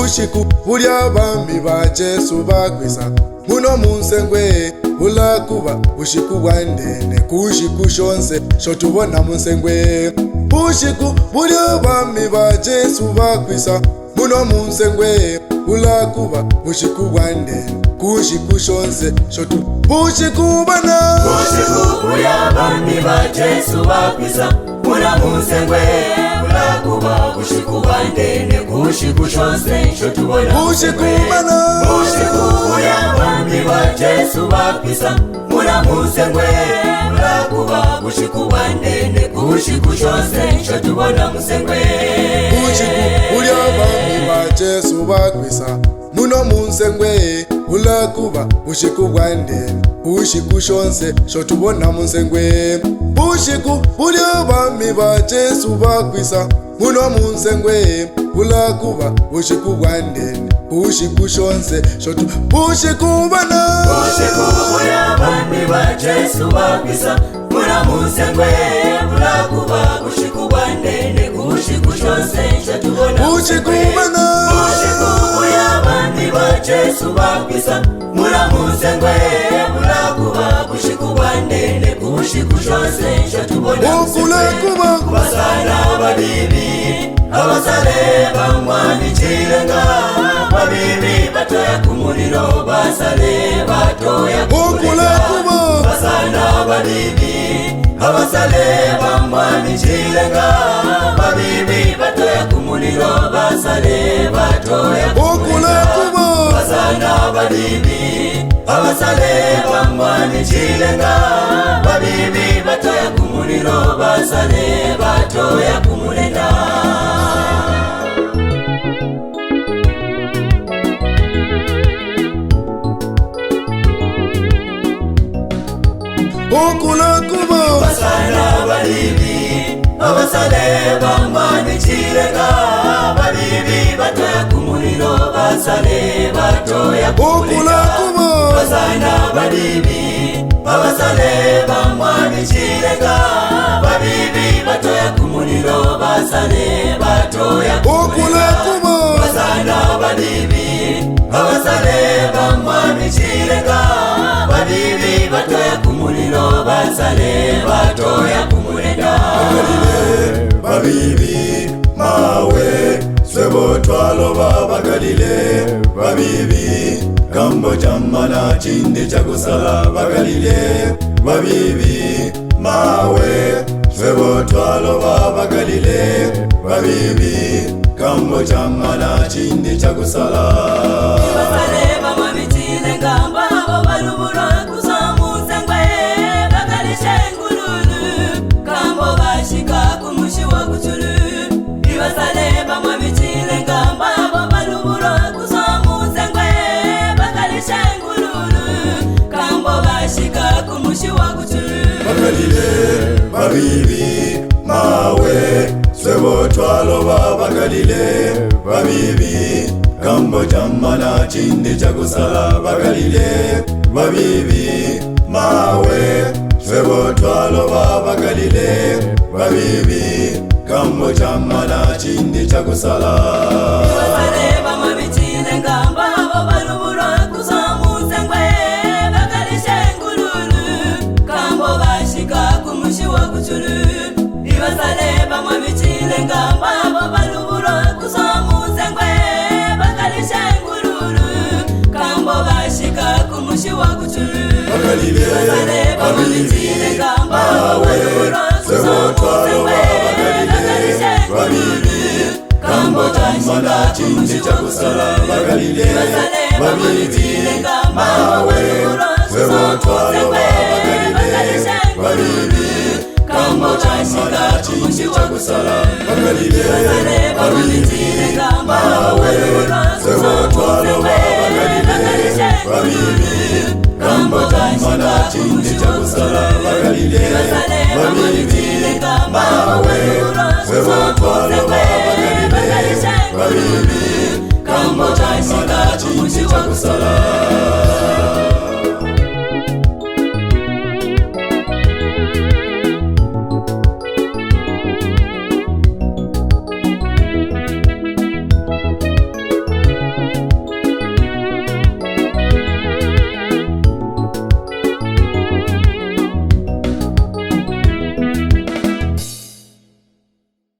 bushiku bulya bami ba Jesu bakwisa muno munsengwe bulakuba bushiku bwandene kushiku shonse shotubona munsengwe bushiku bulya bami ba Jesu bakwisa muno munsengwe bulakuba bushiku bwandene kushiku shonse shotu bushiku bana bushiku bulya bami ba Jesu bakwisa muno munsengwe bulakuba bushiku bwandene kushiku shonse shotubona bushiku bana bushiku bulya bami ba Jesu bakwisa muno munsengwe bulakuba bushiku bwandene kushiku shonse shotubona munsengwe bushiku bulya bami ba Jesu bakwisa muno munsengwe bulakuba bushiku bwandene kushiku shonse shotubona munsengwe bushiku bulya bami ba Jesu bakwisa muno munsengwe bulakuba bushiku bwandene kushiku shonse shotu bushiku bana bushiku bulya bami ba Jesu bakwisa muno munsengwe bulakuba bushiku bwandene kushiku shonse shotubona bushiku bana bushiku bulya bami ba Jesu bakwisa muno munsengwe bulakuba bushiku bwandene kushiku shonse shotubona okulakuba basana babibi abasale bamwani chirenga babibi batoya kumuliro basale batoya okulakuba basana babibi abasale bamwani chirenga babibi batoya kumuliro basale batoya okulakuba basana babibi abasale bamwani chirenga babibi batoya kumuliro basale batoya kumulenda okulakuba basana babibi abasale bamwani chirenga babibi batoya kumuliro basale batoya okulakuba basana babibi abasale bamwani chirenga babibi batoya kumuliro basale batoya okulakuba basana babibi abasale bamwani chirenga babibi batoya kumuliro basale batoya kumulenda babibi mawe swebo twalo bagalile babibi kambo chamana chindi chakusala bagalile babibi mawe swebo twalo bagalile babibi kambo chamana chindi chakusala basale bamwani chirenga babo balubura kusamusengwe bagalishe ngululu kambo bashika kumushi wa kuchulu ibasale bamwani chirenga babo balubura kusamusengwe bagalishe ngululu kambo bashika kumushi wa kuchulu bagalile babibi mawe swebo twalo bagalile babibi kambo chamana chindi chakusala bagalile babibi mawe swebo twalo bagalile babibi kambo chamana chindi chakusala basale bamwani chirenga babo balubura kusamusengwe bagalishe ngululu kambo bashika kumushi wa kuchulu ibasale bamwani chirenga babo balubura kusamusengwe bagalishe ngululu kambo bashika kumushi wa kuchulu bagalile basale bamwani chirenga babo balubura kusamusengwe bagalishe ngululu kambo chamana chindi chakusala bagalile babibi mawe swebo twalo bagalile babibi kambo chamana chindi chakusala bagalile babibi mawe swebo twalo bagalile babibi kambo chamana chindi chakusala bagalile babibi mawe swebo twalo bagalile babibi kambo chamana chindi chakusala